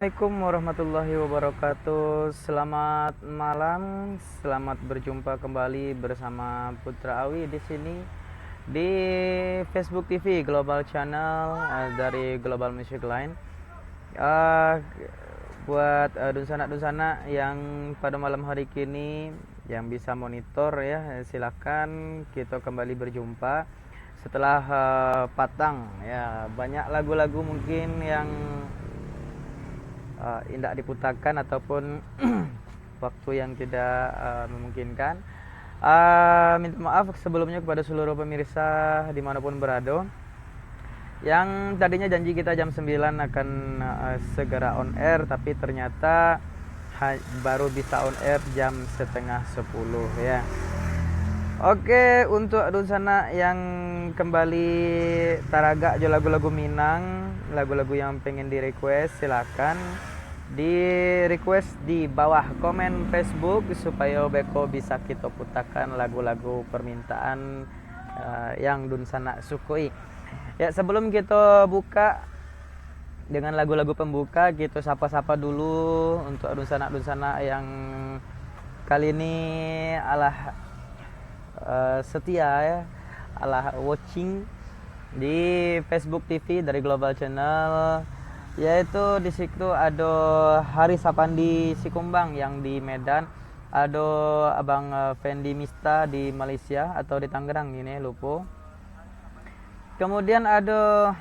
Assalamualaikum warahmatullahi wabarakatuh. Selamat malam, selamat berjumpa kembali bersama Putra Awi di sini di Facebook TV Global Channel dari Global Music Line. Uh, buat dunsana-dunsana yang pada malam hari kini yang bisa monitor ya, silakan kita kembali berjumpa setelah patang ya, banyak lagu-lagu mungkin yang tidak diputarkan ataupun waktu yang tidak memungkinkan. Minta maaf sebelumnya kepada seluruh pemirsa dimanapun berada, yang tadinya janji kita jam 9 akan segera on air, tapi ternyata baru bisa on air jam setengah 10 ya. Oke, untuk sana yang kembali taraga jo lagu-lagu Minang, lagu-lagu yang pengen di request, silakan di request di bawah komen Facebook supaya Beko bisa kita putarkan lagu-lagu permintaan yang Dunsana sukui. Ya, sebelum kita buka dengan lagu-lagu pembuka, kita sapa-sapa dulu untuk Dunsana-Dunsana yang kali ini setia ya, watching di Facebook TV dari Global Channel, yaitu di situ ada Hari Sapandi Sikumbang yang di Medan, ada Abang Fendi Mista di Malaysia atau di Tangerang ini lupa. Kemudian ada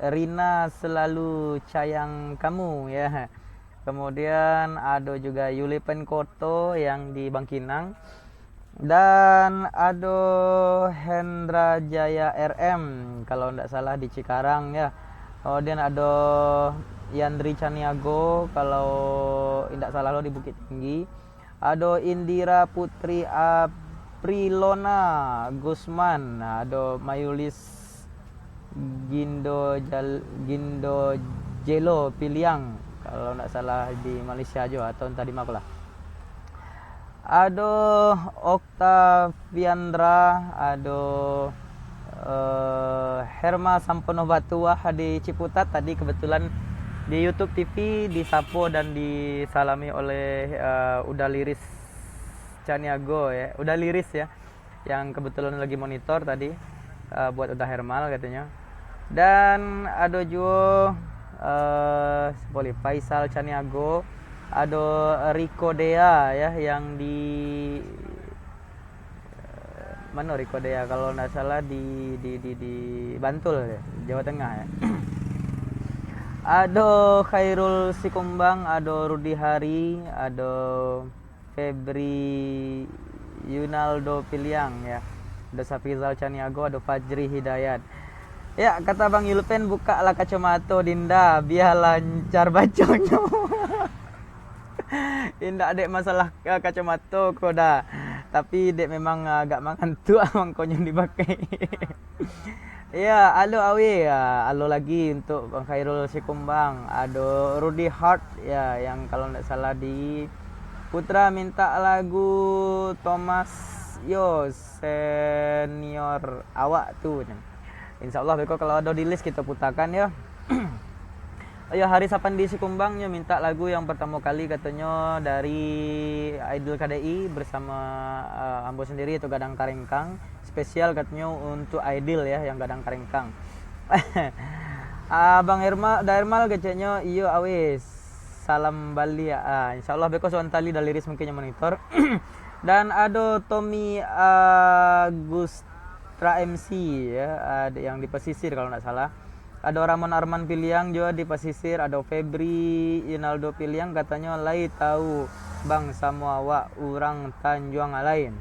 Rina Selalu Sayang Kamu ya. Kemudian ada juga Yulipen Koto yang di Bangkinang, dan ada Hendra Jaya RM kalau tidak salah di Cikarang ya. Kemudian ada Yandri Caniago kalau tidak salah lo di Bukit Tinggi. Ada Indira Putri Aprilona Gusman, ada Mayulis Gindo Jelo Piliang kalau tidak salah di Malaysia aja atau entah di mana lah. Ada Oktaviandra, ada Herma Sampono Batuah di Ciputat. Tadi kebetulan di YouTube TV disapo dan disalami oleh Udah Liris Caniago ya, Udah Liris ya, yang kebetulan lagi monitor tadi buat Udah Hermal katanya. Dan ada juga Faisal Caniago, ada Rico Dea ya yang di mana Rico Dea kalau tidak salah di Bantul ya, Jawa Tengah ya. Ada Khairul Sikumbang, ada Rudi Hari, ada Febri Yunaldo Piliang ya, ada Safizal Caniago, ada Fajri Hidayat. Ya, kata Bang Yulpen, buka lah kacamata Dinda biar lancar bacanya. Indah dek masalah kacamata kok dah. Tapi dek memang agak mengantuk amang konyol dipakai. Ya, halo Awi ya, halo lagi untuk Bang Khairul Sikumbang. Ada Rudy Hart ya yang kalau tidak salah di Putra minta lagu Thomas Yo Senior awak tuh. Insya Allah Beko kalau ada di list kita putarkan ya. Ya, Hari Sapandi Sikumbang ya minta lagu yang pertama kali katanya dari Idol KDI bersama Ambo sendiri itu Gadang Karengkang, spesial katanya untuk Idol ya yang Gadang Karengkang. Bang Darmal keceknya iyo awes salam Bali ya. Insya Allah Beko soantali dari liris mungkin yang monitor. Dan ada Tommy Agustra MC ya, ada yang di pesisir kalau tidak salah. Ada Ramon Arman Piliang juga di pesisir. Ada Febri Inaldo Piliang katanya lai tahu bang sama awak orang Tanjung Alain.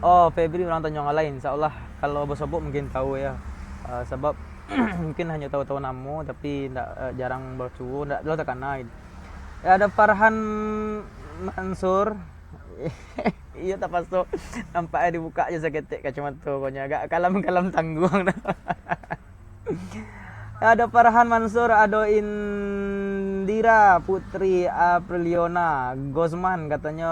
Oh, Febri orang Tanjung Alain. Insyaallah kalau bosobok mungkin tahu ya. Sebab mungkin hanya tahu-tahu nama tapi jarang bersuhu, tidak lo terkenal. Ya, ada Farhan Mansur. Iya tak pasok nampaknya dibuka aja seketik kacamata pokoknya agak kalam tanggung. Ada Farhan Mansur, ada Indira Putri Apriliona Gosman katanya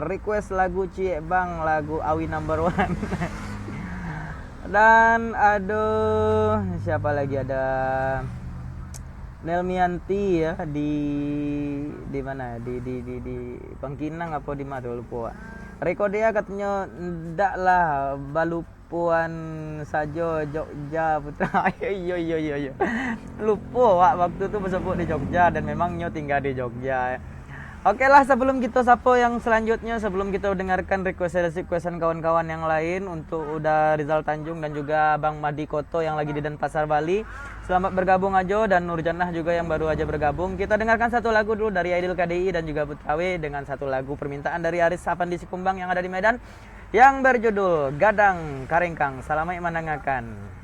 request lagu Cie Bang, lagu Awi number 1. Dan aduh, siapa lagi, ada Nelmianti ya, di mana ya? Di Pangkinang apa di mana lupa. Reko dia katanya ndak lah balupuan saja Jogja putra. Iya iya iya iya. Lupa Wak, waktu itu sebut di Jogja dan memangnya tinggal di Jogja. Oke lah, sebelum kita sapa yang selanjutnya, sebelum kita dengarkan requestan kawan-kawan yang lain untuk udah Rizal Tanjung dan juga Bang Madi Koto yang lagi di Denpasar Bali. Selamat bergabung aja, dan Nurjannah juga yang baru aja bergabung. Kita dengarkan satu lagu dulu dari Aidil KDI dan juga Putrawi dengan satu lagu permintaan dari Aris Sapandi Sikumbang yang ada di Medan yang berjudul Gadang Karengkang. Salamai manangakan.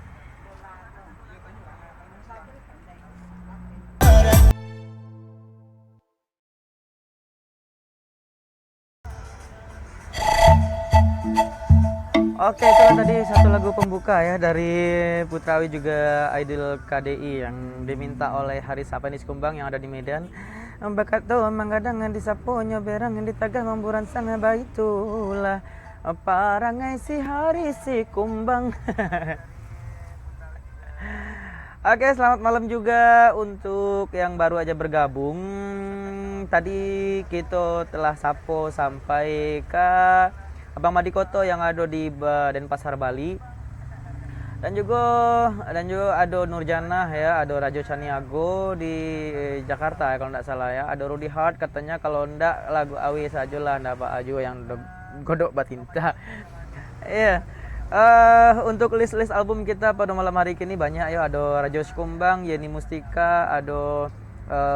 Oke, itulah tadi satu lagu pembuka ya dari Putrawi juga Aidil KDI yang diminta oleh Haris Sapandi Sikumbang yang ada di Medan. Bakat to manggadangan di saponyo berang di tagah mamburan sana baitulah parangai si Haris Sikumbang. Oke, selamat malam juga untuk yang baru aja bergabung. Tadi kita telah sapo sampai ke Abang Madi Koto yang ada di Denpasar Bali. Dan juga ada Nurjannah ya, ada Rajo Caniago di Jakarta ya, kalau tidak salah ya. Ada Rudy Hart katanya kalau ndak lagu awi saja lah, ndak Pak Aju yang godok batinta. Iya. Untuk list album kita pada malam hari ini banyak ya. Ada Rajo Sikumbang, Yeni Mustika, ada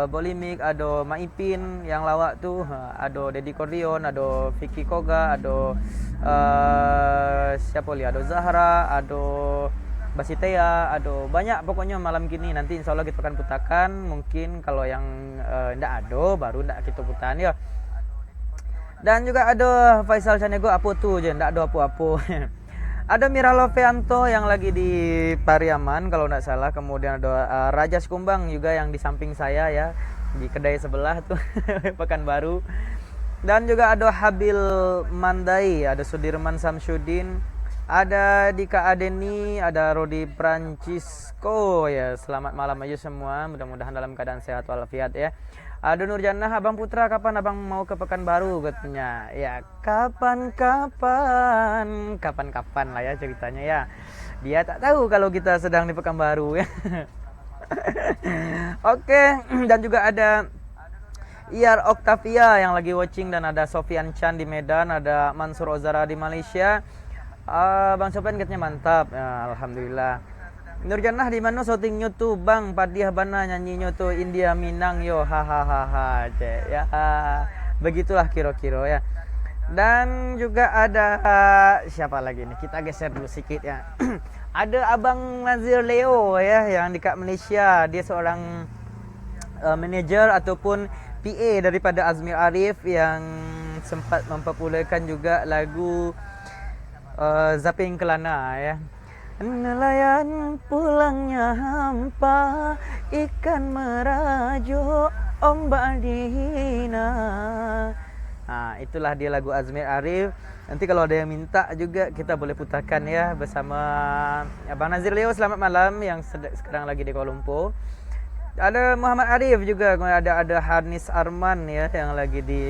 Bolimik, ada Maipin yang lawak tuh, ada Deddy Cordion, ada Vicky Koga, ada siapa lagi, ada Zahra, ada Basitea, ada banyak pokoknya malam kini. Nanti insya Allah kita akan putakan. Mungkin kalau yang ndak ada baru ndak kita putan ya. Dan juga ada Faisal Canego apa tuh je, ndak ada apa-apa. Ada Mira Loveanto yang lagi di Pariaman kalau nggak salah. Kemudian ada Raja Sikumbang juga yang di samping saya ya, di kedai sebelah tuh Pekanbaru. Dan juga ada Habil Mandai, ada Sudirman Samsudin, ada Dika Adeni, ada Rodi Francisco ya. Selamat malam aja semua, mudah-mudahan dalam keadaan sehat walafiat ya. Ada Nurjannah, Abang Putra kapan abang mau ke Pekanbaru katanya. Ya kapan lah ya ceritanya ya. Dia tak tahu kalau kita sedang di Pekanbaru ya. Oke, dan juga ada Iyar Octavia yang lagi watching, dan ada Sofian Chan di Medan, ada Mansur Ozara di Malaysia. Bang Sofian katanya mantap ya, alhamdulillah. Nurjannah di mana syutingnya tuh Bang? Padiah bana nyanyinya tuh India Minang yo, hahaha cek ya. Begitulah kira-kira ya. Dan juga ada siapa lagi nih? Kita geser dulu sedikit ya. Ada Abang Nazir Leo ya yang di Malaysia. Dia seorang manajer ataupun PA daripada Azmir Arif yang sempat mempopularkan juga lagu Zaping Kelana ya. Nelayan pulangnya hampa, ikan merajuk ombak dihina. Nah, itulah dia lagu Azmir Arif. Nanti kalau ada yang minta juga kita boleh putarkan ya bersama Abang Nazir Leo. Selamat malam yang sekarang lagi di Kuala Lumpur. Ada Muhammad Arif juga, ada Hanis Arman ya yang lagi di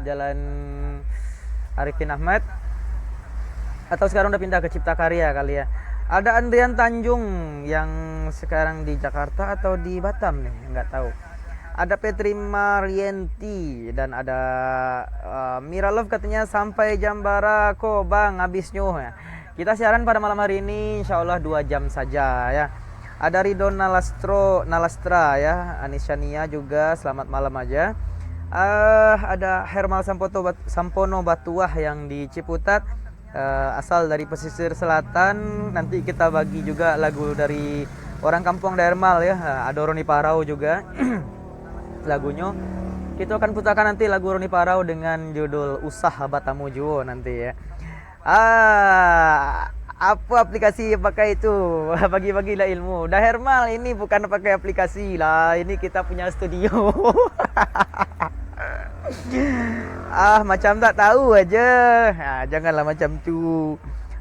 Jalan Arifin Ahmad. Atau sekarang udah pindah ke Cipta Karya kali ya. Ada Andrian Tanjung yang sekarang di Jakarta atau di Batam nih, nggak tahu. Ada Petri Marienti dan ada Mira Love katanya sampai Jambara kok Bang habisnya ya. Kita siaran pada malam hari ini insya Allah 2 jam saja ya. Ada Ridho Nalastra ya, Anisyania juga selamat malam aja. Ada Hermal Sampono Batuah yang di Ciputat. Asal dari pesisir selatan. Nanti kita bagi juga lagu dari orang kampung Dermal ya. Ada Roni Parau juga lagunya. Kita akan putarkan nanti lagu Roni Parau dengan judul Usaha Batamu Juo nanti ya. Apa aplikasi pakai itu? Bagi-bagilah ilmu. Dah Hermal ini bukan pakai aplikasi lah. Ini kita punya studio. Macam tak tahu aja. Janganlah macam tu.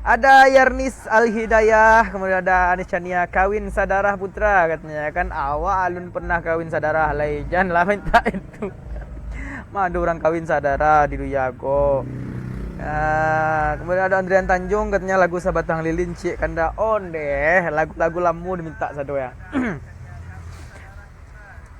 Ada Yarnis Al Hidayah, kemudian ada Anis Chania, kawin sadarah putra katanya kan. Awak alun pernah kawin sadarah lai, janganlah minta itu. Madu orang kawin sadarah di Duyago. Kemudian ada Andrian Tanjung katanya lagu Sabatang Lilin Cik Kanda on deh, lagu-lagu lamu diminta satu ya.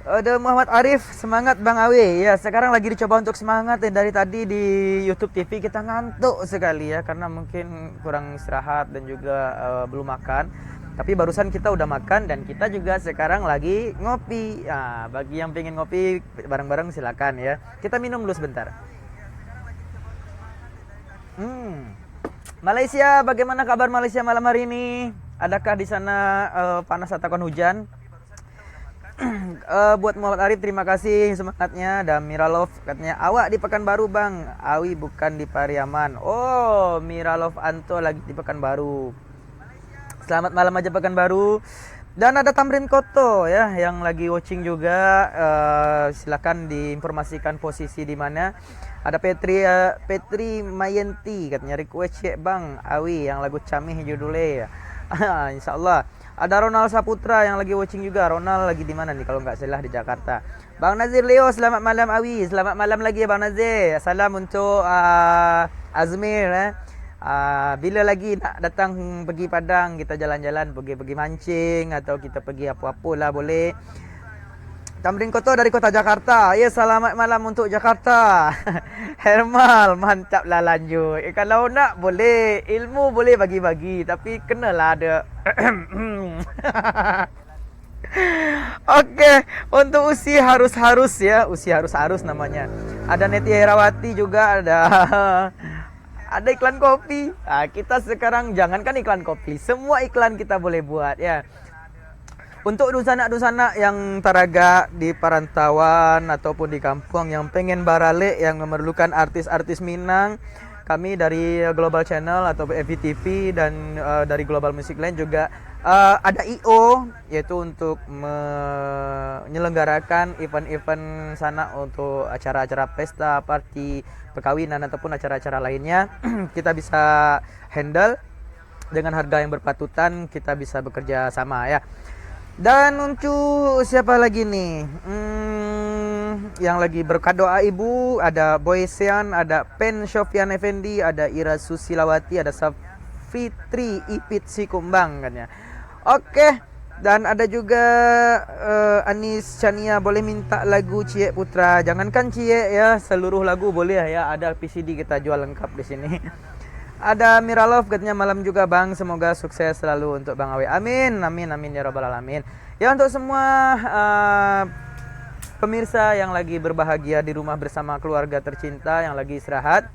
Ada Muhammad Arif, semangat Bang Awe. Ya, sekarang lagi dicoba untuk semangat ya. Dari tadi di YouTube TV kita ngantuk sekali ya, karena mungkin kurang istirahat dan juga belum makan. Tapi barusan kita udah makan dan kita juga sekarang lagi ngopi. Nah, bagi yang pengen ngopi bareng-bareng silakan ya. Kita minum dulu sebentar. Malaysia, bagaimana kabar Malaysia malam hari ini? Adakah di sana panas ataupun hujan? Buat Muhammad Arif terima kasih semangatnya. Dan Miralov katanya awak di Pekanbaru bang, Awi bukan di Pariaman. Oh, Miralov Anto lagi di Pekanbaru. Selamat malam aja Pekanbaru. Dan ada Tamrin Koto ya yang lagi watching juga. Silakan diinformasikan posisi di mana. Ada Petri Mayenti katanya request cek bang Awi yang lagu Camih judulnya. Insyaallah. Ada Ronald Saputra yang lagi watching juga. Ronald lagi di mana nih kalau nggak salah di Jakarta. Bang Nazir Leo, selamat malam Awi. Selamat malam lagi ya Bang Nazir. Salam untuk Azmir. Bila lagi nak datang pergi Padang, kita jalan-jalan, pergi mancing atau kita pergi apa-apa lah boleh. Tamrin Koto dari kota Jakarta. Ya, selamat malam untuk Jakarta. Hermal, mantap lah lanjut. Kalau nak boleh, ilmu boleh bagi-bagi, tapi kenalah ada. Oke, untuk usia harus ya, usia harus namanya. Ada Neti Herawati juga ada. Ada iklan kopi. Kita sekarang jangankan iklan kopi, semua iklan kita boleh buat ya. Untuk dusanak-dusanak yang taraga di perantauan ataupun di kampung yang pengen barale, yang memerlukan artis-artis Minang, kami dari Global Channel atau FVTV dan dari Global Music Line juga ada IO, yaitu untuk menyelenggarakan event-event sana untuk acara-acara pesta, party, perkawinan ataupun acara-acara lainnya. Kita bisa handle dengan harga yang berpatutan, kita bisa bekerja sama ya. Dan untuk siapa lagi nih? Yang lagi berkadoa ibu, ada Boy Sean, ada Pen Sofyan Effendi, ada Ira Susilawati, ada Safitri Ipit Sikumbang katanya. Oke, dan ada juga Anis Chania boleh minta lagu Cie Putra. Jangankan Cie ya, seluruh lagu boleh ya. Ada PCD kita jual lengkap di sini. Ada Miralov katanya malam juga bang, semoga sukses selalu untuk Bang Awe. Amin, amin, amin ya rabbal alamin. Ya untuk semua pemirsa yang lagi berbahagia di rumah bersama keluarga tercinta yang lagi istirahat,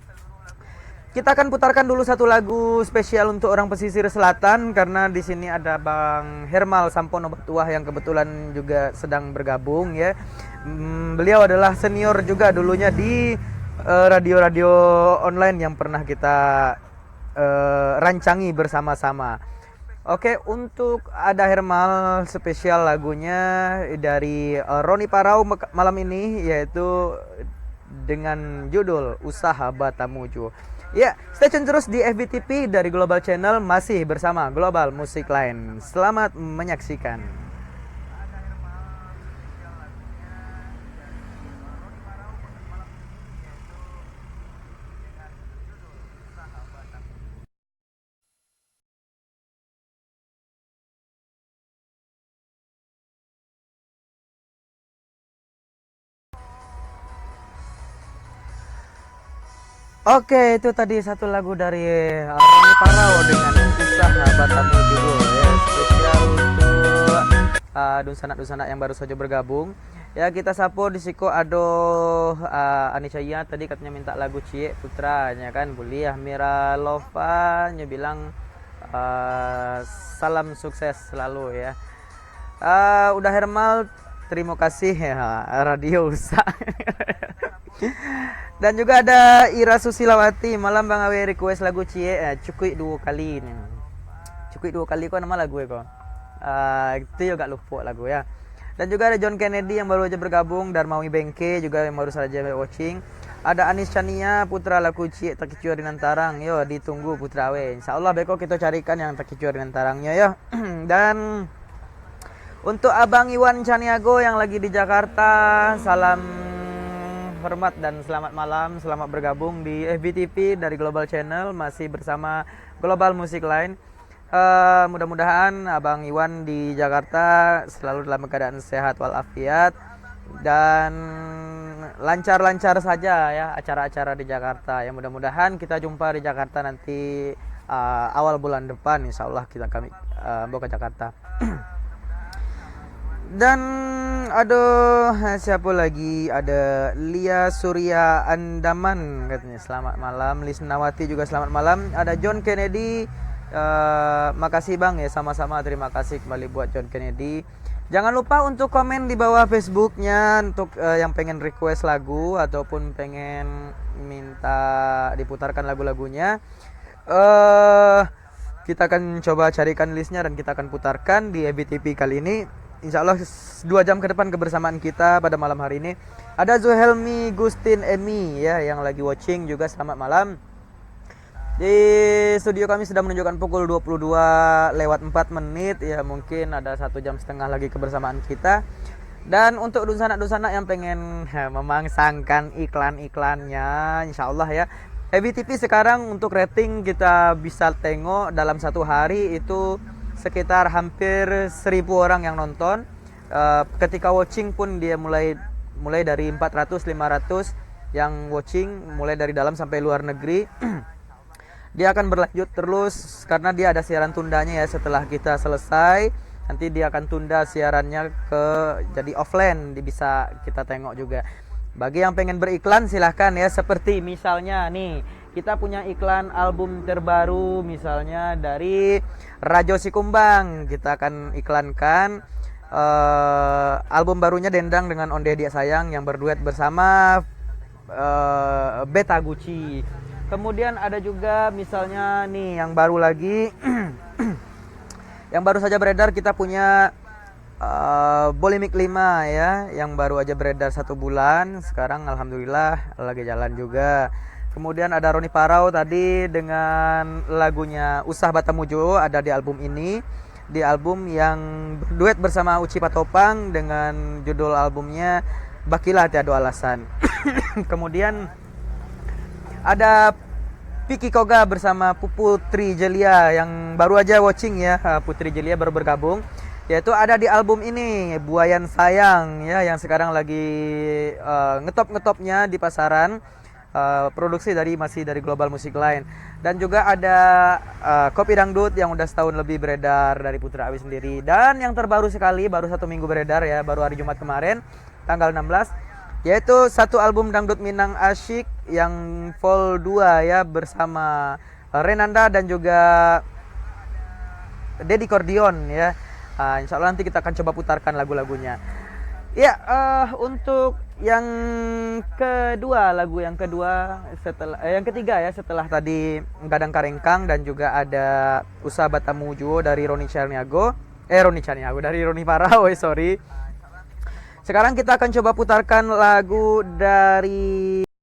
kita akan putarkan dulu satu lagu spesial untuk orang pesisir selatan karena di sini ada Bang Hermal Sampono Batuah yang kebetulan juga sedang bergabung ya. Beliau adalah senior juga dulunya di radio-radio online yang pernah kita rancangi bersama-sama. Oke, untuk ada Hermal spesial lagunya dari Roni Parau malam ini, yaitu dengan judul Usaha Batamuju. Ya, stay tune terus di FBTV dari Global Channel, masih bersama Global Music Line. Selamat menyaksikan. Oke, itu tadi satu lagu dari Roni Parau dengan Usaha Batamuju ya, spesial untuk dusanak-dusanak yang baru saja bergabung. Ya, kita sapu di siko ado Anisaya tadi katanya minta lagu Cie Putra ya kan. Buliah Mira Lova nya bilang salam sukses selalu ya. Udah Hermal, terima kasih ya radio usah. Dan juga ada Ira Susilawati, malam Bang Awe request lagu Cie Cukui dua kali nih. Cukui dua kali kok nama lagu kok. Itu juga lupa lagu ya. Dan juga ada John Kennedy yang baru aja bergabung, Darmawi Bengke juga yang baru saja watching. Ada Anis Chania Putra laku cie takicua dengan tarang. Yo ditunggu Putra we. Insyaallah beko kita carikan yang takicua dengan tarangnya ya. Dan untuk Abang Iwan Caniago yang lagi di Jakarta, salam hormat dan selamat malam. Selamat bergabung di FBTV dari Global Channel, masih bersama Global Music Line. Mudah-mudahan Abang Iwan di Jakarta selalu dalam keadaan sehat walafiat dan lancar-lancar saja ya acara-acara di Jakarta. Ya mudah-mudahan kita jumpa di Jakarta nanti awal bulan depan, insya Allah kami mau ke Jakarta. Dan aduh, siapa lagi? Ada Lia Surya Andaman katanya selamat malam. Lisnawati juga selamat malam. Ada John Kennedy. Makasih Bang ya, sama-sama, terima kasih kembali buat John Kennedy. Jangan lupa untuk komen di bawah Facebooknya untuk yang pengen request lagu ataupun pengen minta diputarkan lagu-lagunya. Kita akan coba carikan listnya dan kita akan putarkan di EBTV kali ini. Insya Allah 2 jam ke depan kebersamaan kita pada malam hari ini. Ada Zuhelmi Gustin Emi ya yang lagi watching juga, selamat malam. Di studio kami sudah menunjukkan pukul 22:04 ya, mungkin ada 1 jam setengah lagi kebersamaan kita. Dan untuk dusana-dusana yang pengen memangsangkan iklan-iklannya, insya Allah ya, EBTV sekarang untuk rating kita bisa tengok dalam 1 hari itu sekitar hampir 1.000 orang yang nonton. Ketika watching pun dia mulai dari 400-500 yang watching, mulai dari dalam sampai luar negeri. Dia akan berlanjut terus karena dia ada siaran tundanya ya, setelah kita selesai nanti dia akan tunda siarannya ke jadi offline, bisa kita tengok juga. Bagi yang pengen beriklan silahkan ya, seperti misalnya nih kita punya iklan album terbaru misalnya dari Rajo Sikumbang, kita akan iklankan album barunya Dendang dengan Onde Dia Sayang yang berduet bersama Beta Gucci. Kemudian ada juga misalnya nih yang baru lagi yang baru saja beredar, kita punya Bolimik 5 ya, yang baru aja beredar 1 bulan. Sekarang alhamdulillah lagi jalan juga. Kemudian ada Roni Parau tadi dengan lagunya Usah Batamujo ada di album ini. Di album yang duet bersama Uci Patopang dengan judul albumnya Bakilah Tiada Alasan. Kemudian ada Piki Koga bersama Putri Jelia yang baru aja watching ya. Putri Jelia baru bergabung, yaitu ada di album ini Buayan Sayang ya, yang sekarang lagi ngetop-ngetopnya di pasaran. Produksi masih dari Global Music Line. Dan juga ada Kopi Dangdut yang udah setahun lebih beredar dari Putra Awi sendiri. Dan yang terbaru sekali, baru 1 minggu beredar ya, baru hari Jumat kemarin tanggal 16, yaitu 1 album Dangdut Minang Asyik yang Vol 2 ya, bersama Renanda dan juga Deddy Cordion ya. Insya Allah nanti kita akan coba putarkan lagu-lagunya. Ya, untuk yang kedua, lagu yang kedua setelah yang ketiga ya, setelah tadi Gadang Karengkang dan juga ada Usah Batamujo dari Roni Chaniago dari Roni Parau, sorry. Sekarang kita akan coba putarkan lagu dari